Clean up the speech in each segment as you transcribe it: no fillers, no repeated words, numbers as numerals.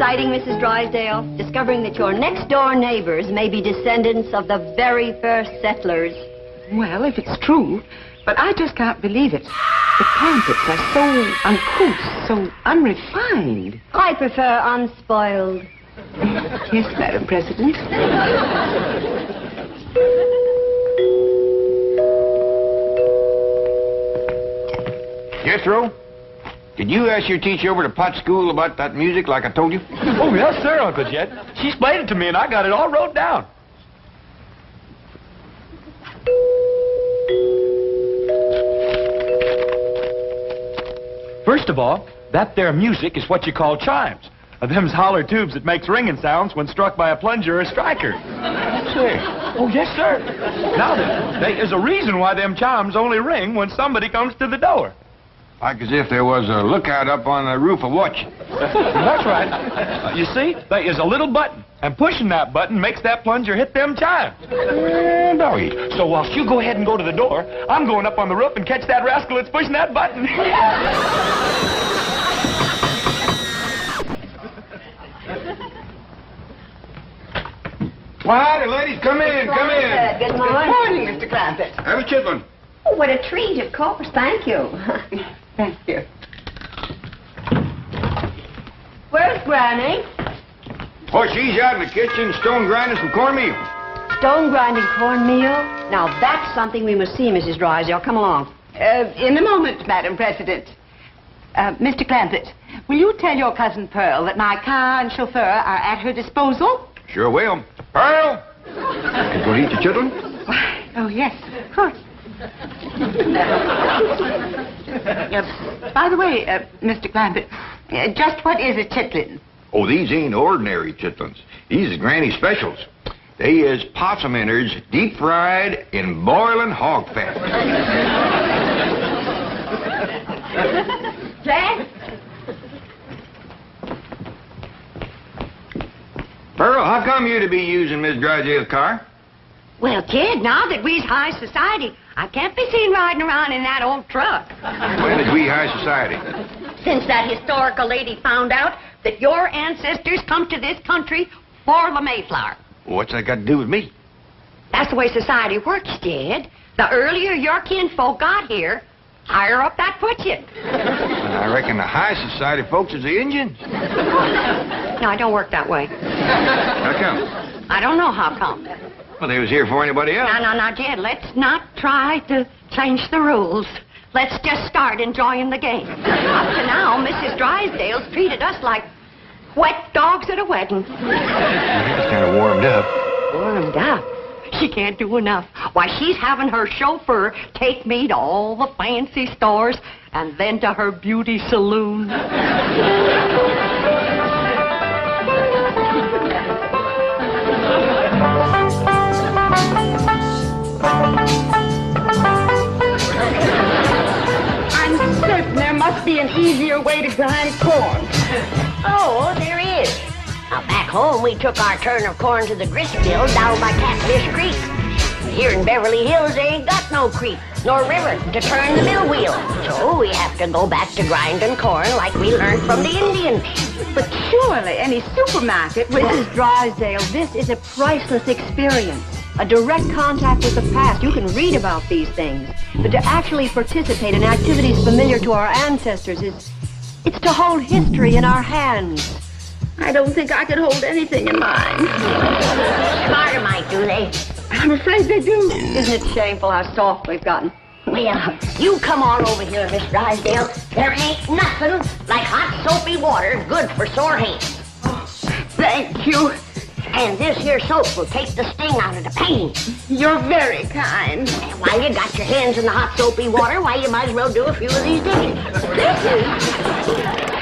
exciting, Mrs. Drysdale, discovering that your next-door neighbors may be descendants of the very first settlers. Well, if it's true, but I just can't believe it. The Clampetts are so uncouth, so unrefined. I prefer unspoiled. Yes, Madam President. Jethro, did you ask your teacher over to Pot School about that music like I told you? Oh, yes, sir, Uncle Jet. She explained it to me, and I got it all wrote down. First of all, that there music is what you call chimes. Them's holler tubes that makes ringing sounds when struck by a plunger or a striker. Say. Oh, yes, sir. Now then, there is a reason why them chimes only ring when somebody comes to the door. Like as if there was a lookout up on the roof of watch. That's right. You see, there is a little button, and pushing that button makes that plunger hit them chimes. Doggy. So whilst you go ahead and go to the door, I'm going up on the roof and catch that rascal that's pushing that button. Well, howdy, ladies. Come in, come in. Good morning. Good morning, Mr. Clampett. Have a chitlin. Oh, what a treat, of course. Thank you. Thank you. Where's Granny? Oh, she's out in the kitchen stone grinding some cornmeal. Stone grinding cornmeal? Now, that's something we must see, Mrs. Drysdale. Come along. In a moment, Madam President. Mr. Clampett, will you tell your cousin Pearl that my car and chauffeur are at her disposal? Sure will. Pearl! You going to eat your chitlin? Oh, yes, of course. By the way, Mr. Clampett, just what is a chitlin? Oh, these ain't ordinary chitlins. These is Granny specials. They is possum innards deep fried in boiling hog fat. Jack? Pearl, how come you to be using Miss Drysdale's car? Well, kid, now that we's high society, I can't be seen riding around in that old truck. When is we high society? Since that historical lady found out that your ancestors come to this country for the Mayflower. What's that got to do with me? That's the way society works, Jed. The earlier your kinfolk got here, higher up that puts you. I reckon the high society folks is the Indians. No, it don't work that way. How come? I don't know how come. Well, they was here for anybody else. Now, Jed, let's not try to change the rules. Let's just start enjoying the game. Up to now, Mrs. Drysdale's treated us like wet dogs at a wedding. It's kind of warmed up. Warmed up? She can't do enough. Why, she's having her chauffeur take me to all the fancy stores and then to her beauty saloon. I'm certain there must be an easier way to grind corn. Oh, there is. Now, back home, we took our turn of corn to the grist mill down by Catfish Creek. Here in Beverly Hills, they ain't got no creek nor river to turn the mill wheel. So we have to go back to grinding corn like we learned from the Indians. But surely any supermarket would... Mrs. Drysdale, this is a priceless experience. A direct contact with the past. You can read about these things. But to actually participate in activities familiar to our ancestors it's to hold history in our hands. I don't think I could hold anything in mine. Smarter might, do they? I'm afraid they do. Isn't it shameful how soft we've gotten? Well, you come on over here, Miss Drysdale. There ain't nothing like hot soapy water good for sore hands. Thank you. And this here soap will take the sting out of the pain. You're very kind. And while you got your hands in the hot soapy water, why, you might as well do a few of these dishes.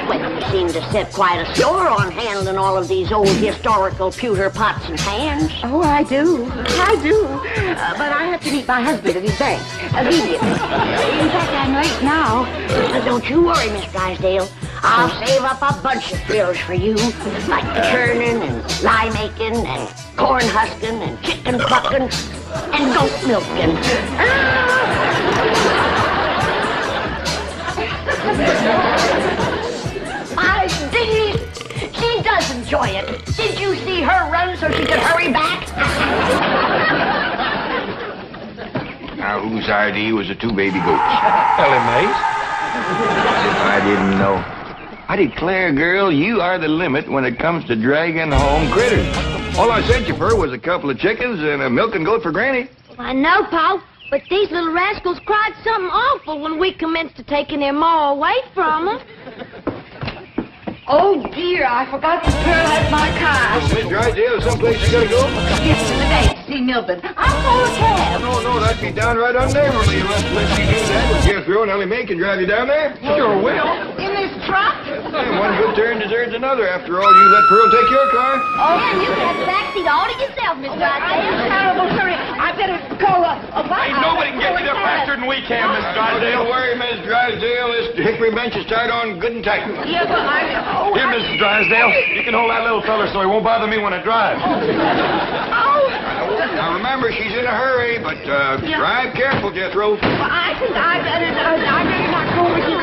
Well, you seem to set quite a store on handling all of these old historical pewter pots and pans. Oh, I do. I do. But I have to meet my husband at his bank immediately. In fact, I'm late now. Don't you worry, Miss Drysdale. I'll save up a bunch of bills for you, like churning and lye making and corn husking and chicken bucking and goat milking. My dear, she doesn't enjoy it. Did you see her run so she could hurry back? Now, whose idea was the two baby goats? Ellie Mae's. As if I didn't know. I declare, girl, you are the limit when it comes to dragging home critters. All I sent you for was a couple of chickens and a milking goat for Granny. I know, Pa, but these little rascals cried something awful when we commenced to taking their ma away from them. Oh, dear, I forgot that Pearl has my car. Miss Drysdale, someplace you gotta go? Yes, to the bank, see Milburn. I'll call a cab. No, that'd be downright unneighborly unless you do that. But Jethro and Ellie Mae can drive you down there. Sure will. In this truck? And one good turn deserves another. After all, you let Pearl take your car. Oh, yeah, you can have the backseat all to yourself, Miss I'm Drysdale. terrible, sorry. I better call a Ain't nobody can get you there faster than we can, Miss Don't Drysdale. worry, Miss Drysdale. This hickory bench is tied on good and tight. Yeah, but Here, Mrs. Drysdale, you can hold that little fella so he won't bother me when I drive. Now remember, she's in a hurry, but drive careful, Jethro. I think I better not go with you.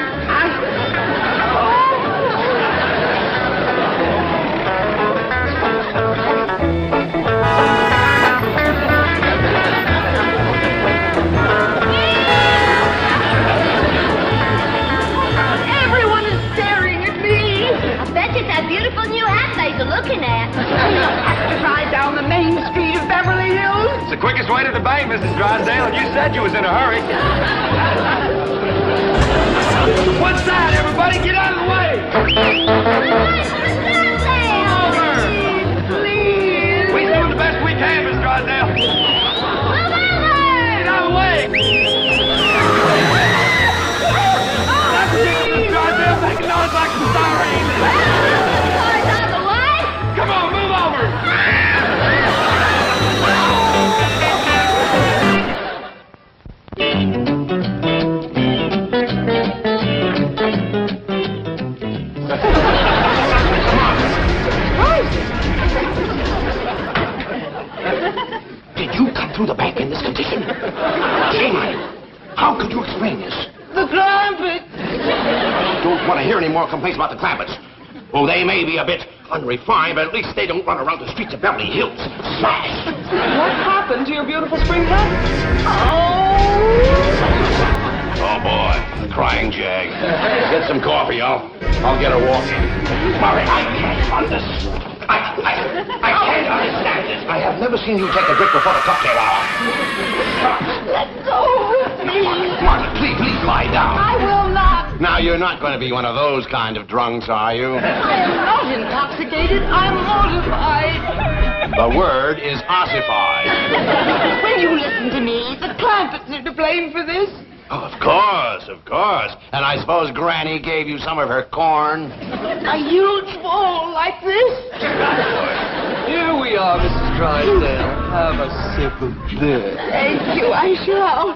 Everyone is staring at me. I bet you that beautiful new hat they're looking at. Have to ride down the main street of Beverly Hills. It's the quickest way to the bank, Mrs. Drysdale, and you said you was in a hurry. One side, everybody, get out of the way! Over! Please. We're doing the best we can, Miss Drysdale. Get out of the way! That's it, Miss Drysdale, making noise like some sirens. Come on, move over! Did you come through the bank in this condition? Shame on you. How could you explain this? The Clampett. I don't want to hear any more complaints about the Clampetts. Oh, they may be a bit unrefined, but at least they don't run around the streets of Beverly Hills. Smash! What happened to your beautiful spring hat? Oh, boy. Crying jag. Get some coffee. I'll get her walking. Murray, I can't understand. I can't understand this. I have never seen you take a drink before the cocktail hour. Let go. Martha, please lie down. I will not. Now, you're not going to be one of those kind of drunks, are you? I am not intoxicated. I'm mortified. The word is ossified. Will you listen to me? The Clampetts are to blame for this. Oh, of course. And I suppose Granny gave you some of her corn? A huge bowl like this. Here we are, Mrs. Drysdale. Have a sip of this. Thank you, I shall.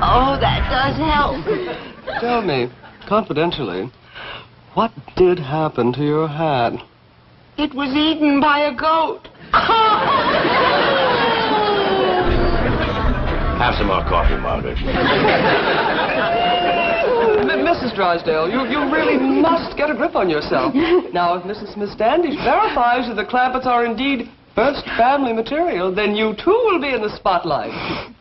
Oh, that does help. Tell me, confidentially, what did happen to your hat? It was eaten by a goat. Have some more coffee, Margaret. Mrs. Drysdale, you really must get a grip on yourself. Now, if Mrs. Miss Standish verifies that the Clampetts are indeed first family material, then you too will be in the spotlight.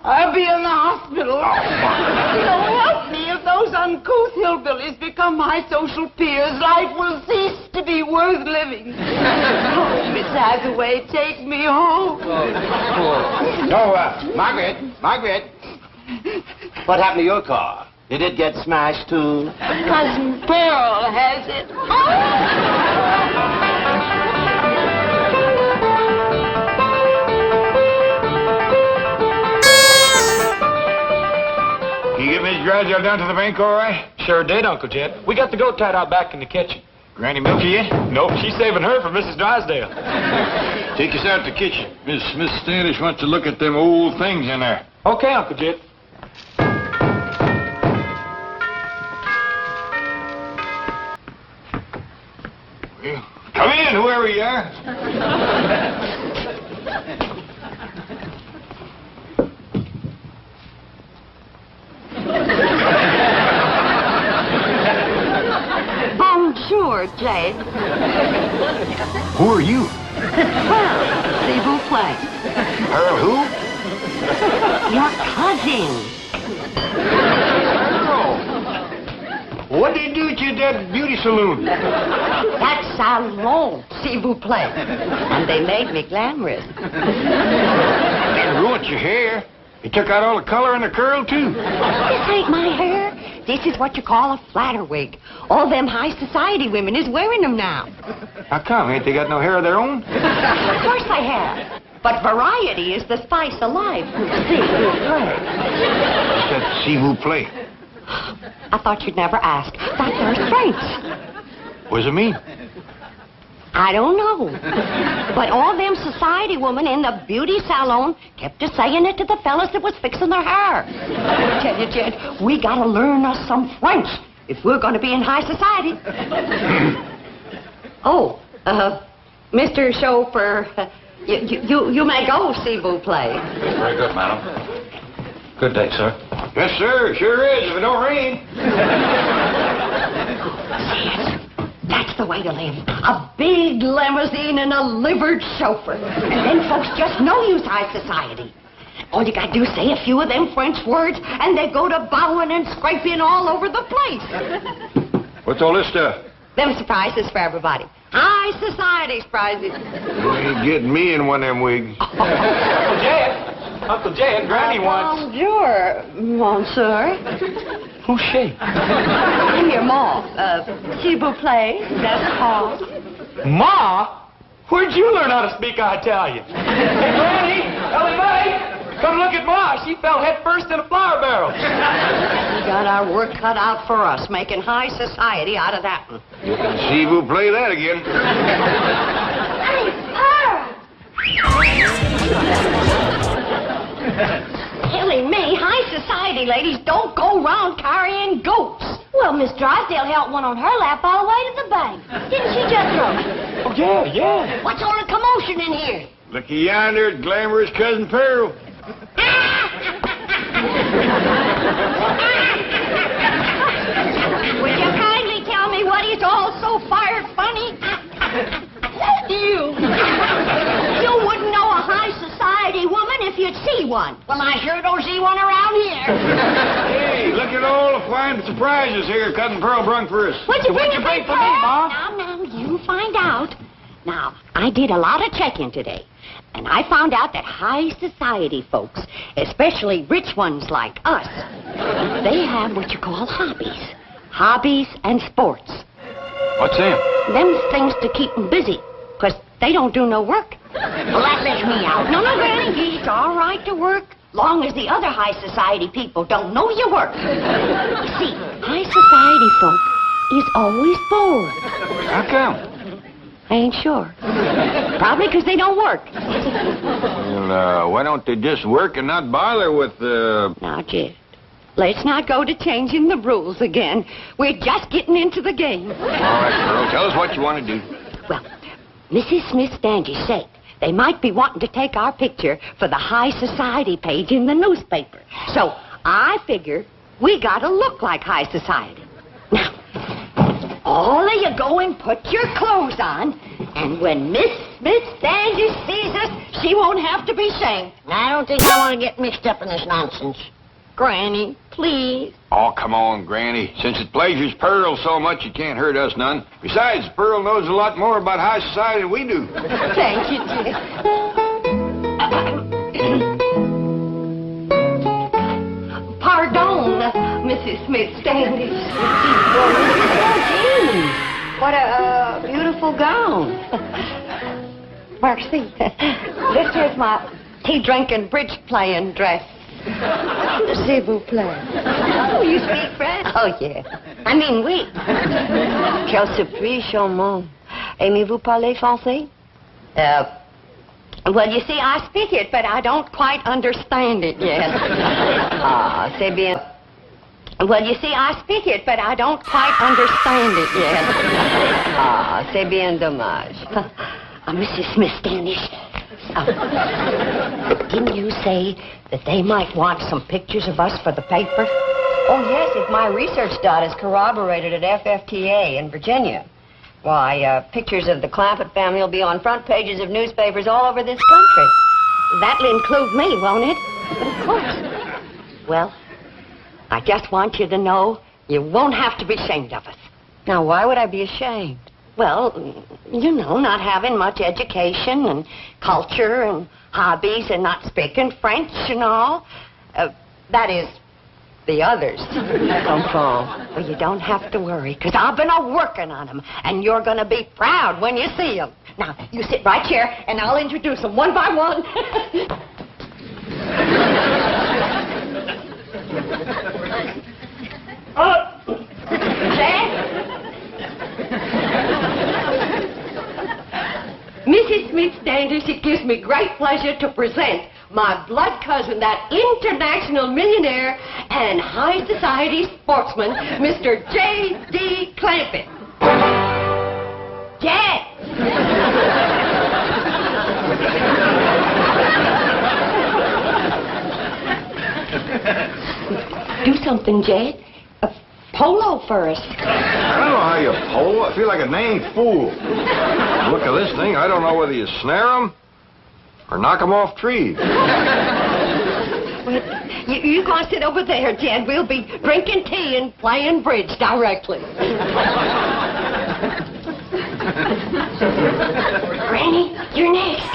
I'll be in the hospital. So help me, if those uncouth hillbillies become my social peers, life will cease to be worth living. Oh, Miss Hathaway, take me home. So, Margaret, what happened to your car? Did it get smashed, too? Cousin Pearl has it. Can you get Miss Drysdale down to the bank all right? Sure did, Uncle Jed. We got the goat tied out back in the kitchen. Granny milk you yet? Nope, she's saving her for Mrs. Drysdale. Take us out to the kitchen. Miss Standish wants to look at them old things in there. Okay, Uncle Jed. Well, come in, whoever you are. Bonjour, Who are you? Pearl, s'il vous plaît. Pearl who? Your cousin. What did they do at that beauty saloon? That salon, s'il vous plaît. And they made me glamorous. They ruined your hair. They took out all the color in the curl, too. This ain't my hair. This is what you call a flatter wig. All them high society women is wearing them now. How come? Ain't they got no hair of their own? Of course they have. But variety is the spice of life. S'il vous plaît. What's that s'il vous plaît? I thought you'd never ask. That's our French. What does it mean? I don't know. But all them society women in the beauty salon kept saying it to the fellas that was fixing their hair. I tell you, Jed, we gotta learn us some French if we're gonna be in high society. Mr. Chauffeur, you may go, s'il vous plaît. Very good, madam. Good day, sir. Yes, sir. Sure is, if it don't rain. That's the way to live. A big limousine and a livered chauffeur. And then folks just know you's high society. All you gotta do is say a few of them French words, and they go to bowing and scraping all over the place. What's all this stuff? Them surprises for everybody. High society surprises. You ain't getting me in one of them wigs. Uncle Jed, Granny wants... Bonjour, monsieur. Who's she? I'm your ma. S'il vous plaît, that's all. Ma? Where'd you learn how to speak Italian? Hey, Granny! Ellie Mae! Come look at Ma. She fell head first in a flour barrel. We got our work cut out for us, making high society out of that one. S'il vous plaît that again. Silly me, high society ladies don't go round carrying goats. Well, Miss Drysdale held one on her lap all the way to the bank. Didn't she just, Rose? Oh, yeah. What's all the commotion in here? Looky yonder, glamorous Cousin Pearl. Would you kindly tell me what is all so fired funny? You wouldn't know a high society woman if you'd see one. Well, I sure don't see one around here. Hey, look at all the fine surprises here Cousin Pearl brung for us. What'd you bring for me, Ma? Now, you find out. Now, I did a lot of checking today, and I found out that high society folks, especially rich ones like us, they have what you call hobbies. Hobbies and sports. What's them? Them's things to keep 'em busy, 'cause they don't do no work. Well, that lets me out. No, Granny, it's all right to work, long as the other high society people don't know you work. You see, high society folk is always bored. How come? I ain't sure. Probably 'cause they don't work. Well, why don't they just work and not bother with, Now, Jed, let's not go to changing the rules again. We're just getting into the game. All right, Pearl, tell us what you want to do. Well, Mrs. Smith Standish said they might be wanting to take our picture for the high society page in the newspaper. So I figured we gotta look like high society. Now, all of you go and put your clothes on, and when Miss Smith Standish sees us, she won't have to be shamed. I don't think I want to get mixed up in this nonsense. Granny, please. Oh, come on, Granny. Since it pleasures Pearl so much, it can't hurt us none. Besides, Pearl knows a lot more about high society than we do. Thank you, Jed. Pardon, Mrs. Smith Standish. Oh, gee, what a beautiful gown. Mercy. This is my tea-drinking, bridge-playing dress. S'il vous plaît. Oh, you speak French? Oh, yeah. I mean, oui. Quelle surprise, charmant. Aimez-vous parler français? Well, you see, I speak it, but I don't quite understand it yet. Ah, c'est bien. Well, you see, I speak it, but I don't quite understand it yet. Ah, c'est bien dommage. Mrs. Smith Standish. Didn't you say that they might want some pictures of us for the paper? Oh, yes, if my research data is corroborated at FFTA in Virginia. Why, pictures of the Clampett family will be on front pages of newspapers all over this country. That'll include me, won't it? Of course. Well, I just want you to know you won't have to be ashamed of us. Now, why would I be ashamed? Well, you know, not having much education and culture and hobbies and not speaking French and all. That is, the others. Well, you don't have to worry, because I've been working on them, and you're going to be proud when you see them. Now, you sit right here, and I'll introduce them one by one. Mrs. Smith-Standish, it gives me great pleasure to present my blood cousin, that international millionaire and high society sportsman, Mr. J.D. Clampett. Jack! Do something, Jed. A polo for us. I don't know how you pole. I feel like a named fool. Look at this thing. I don't know whether you snare them or knock them off trees. You go and sit over there, Jed. We'll be drinking tea and playing bridge directly. Granny, you're next.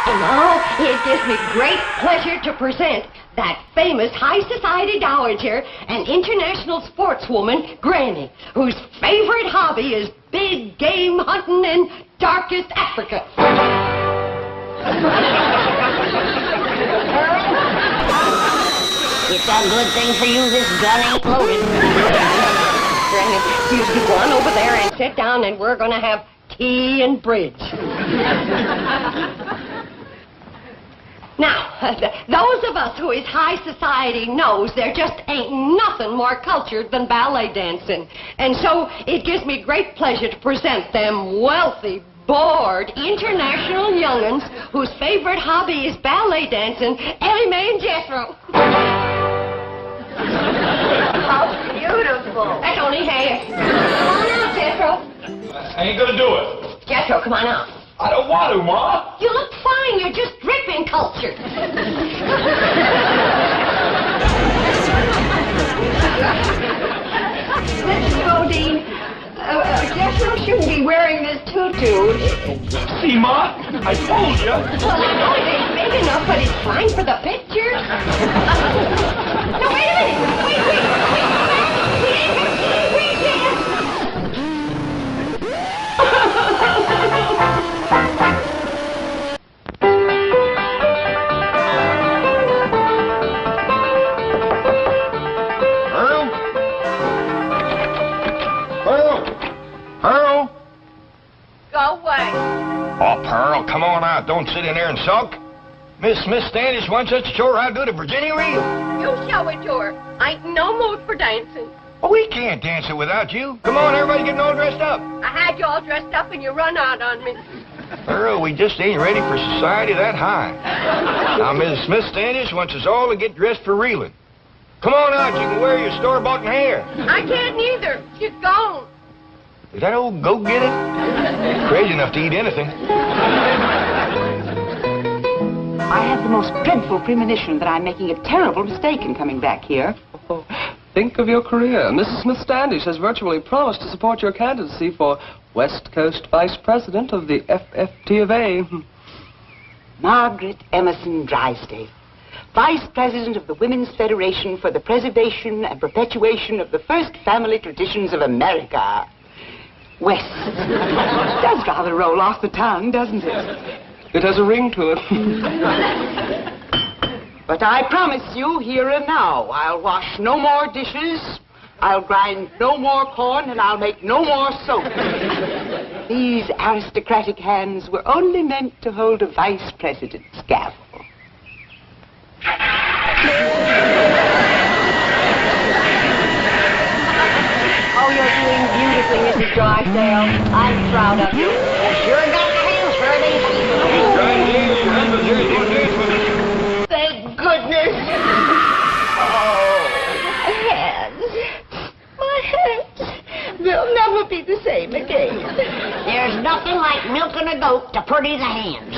And now it gives me great pleasure to present that famous high society dowager and international sportswoman, Granny, whose favorite hobby is big game hunting in darkest Africa. It's a good thing for you this gun ain't loaded. Granny, you go on over there and sit down, and we're going to have tea and bridge. Now, those of us who is high society knows there just ain't nothing more cultured than ballet dancing. And so it gives me great pleasure to present them wealthy, bored, international young'uns whose favorite hobby is ballet dancing, Ellie Mae and Jethro. How beautiful. That's only hair. Come on out, Jethro. I ain't gonna do it. Jethro, come on out. I don't want to, Ma. You look fine. You're just dripping culture. Mrs. Bodine, Jethro shouldn't be wearing this tutu. See, Ma? I told you. Well, I know it ain't big enough, but it's fine for the pictures. No, wait a minute. Wait. Pearl? Go away. Oh, Pearl, come on out. Don't sit in there and sulk. Miss Standish wants us to show her how to do the Virginia reel. You show it to her. I ain't no mood for dancing. Oh, we can't dance it without you. Come on, everybody getting all dressed up. I had you all dressed up and you run out on me. Pearl, we just ain't ready for society that high. Now, Miss Standish wants us all to get dressed for reeling. Come on out. You can wear your store-bought hair. I can't neither. She's gone. Is that old goat get it? Crazy enough to eat anything. I have the most dreadful premonition that I'm making a terrible mistake in coming back here. Oh, think of your career. Mrs. Smith-Standish has virtually promised to support your candidacy for West Coast Vice President of the FFT of A. Margaret Emerson Drysdale, Vice President of the Women's Federation for the Preservation and Perpetuation of the First Family Traditions of America. West. Does rather roll off the tongue, doesn't it? It has a ring to it. But I promise you, here and now, I'll wash no more dishes, I'll grind no more corn, and I'll make no more soap. These aristocratic hands were only meant to hold a vice president's gavel. Oh, you're doing beautifully, Mrs. Drysdale. I'm proud of you. Sure got the hands for it. Thank goodness. Hands. My hands. They'll never be the same again. pretty the hands.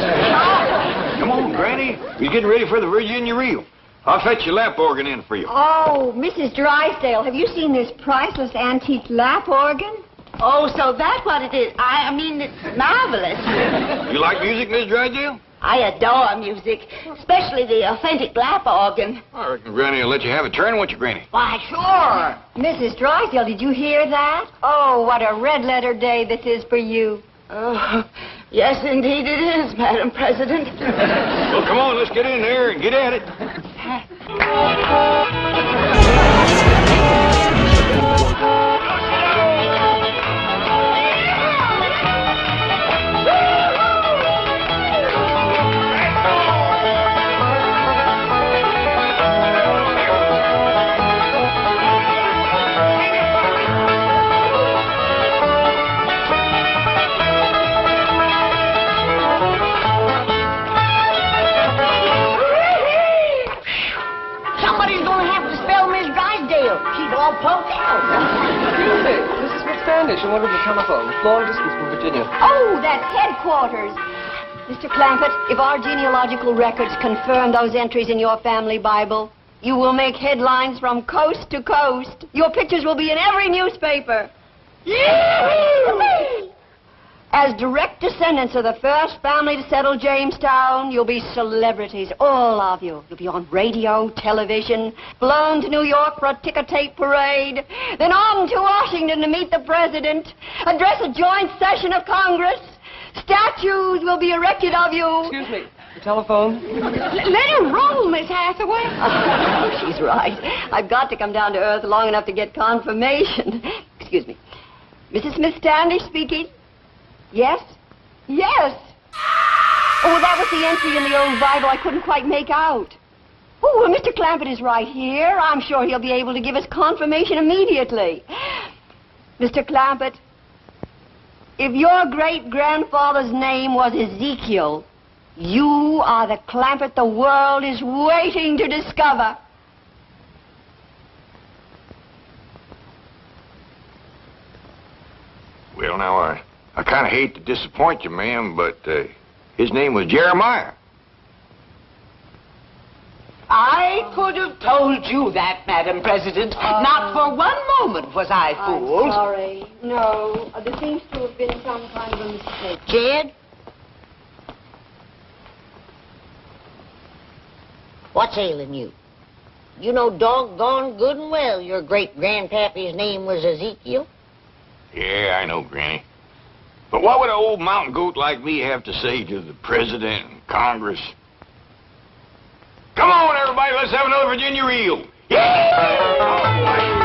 Come on, Granny. We're getting ready for the Virginia reel. I'll fetch your lap organ in for you. Oh, Mrs. Drysdale, have you seen this priceless antique lap organ? Oh, so that's what it is. I mean, it's marvelous. You like music, Miss Drysdale? I adore music, especially the authentic lap organ. I reckon Granny will let you have a turn, won't you, Granny? Why, sure. Mrs. Drysdale, did you hear that? Oh, what a red-letter day this is for you. Oh, yes, indeed it is, Madam President. Well, come on, let's get in there and get at it. Somebody's gonna have to spell Miss Drysdale. She's all poked out. Excuse me, Mrs. Miss Standish, I wanted the telephone. Long distance from Virginia. Oh, that's headquarters. Mr. Clampett, if our genealogical records confirm those entries in your family Bible, you will make headlines from coast to coast. Your pictures will be in every newspaper. As direct descendants of the first family to settle Jamestown, you'll be celebrities, all of you. You'll be on radio, television, flown to New York for a ticker-tape parade, then on to Washington to meet the president, address a joint session of Congress. Statues will be erected of you. Excuse me, the telephone? Let her roll, Miss Hathaway. She's right. I've got to come down to earth long enough to get confirmation. Excuse me. Mrs. Miss Standish speaking. Yes? Yes. Oh, that was the entry in the old Bible I couldn't quite make out. Oh, well, Mr. Clampett is right here. I'm sure he'll be able to give us confirmation immediately. Mr. Clampett, if your great-grandfather's name was Ezekiel, you are the Clampett the world is waiting to discover. Well, now, I kind of hate to disappoint you, ma'am, but his name was Jeremiah. I could have told you that, Madam President. Not for one moment was I fooled. I'm sorry. No, there seems to have been some kind of a mistake. Jed? What's ailing you? You know doggone good and well your great-grandpappy's name was Ezekiel. Yeah, I know, Granny. But what would an old mountain goat like me have to say to the president and Congress? Come on, everybody, let's have another Virginia reel. Yeah!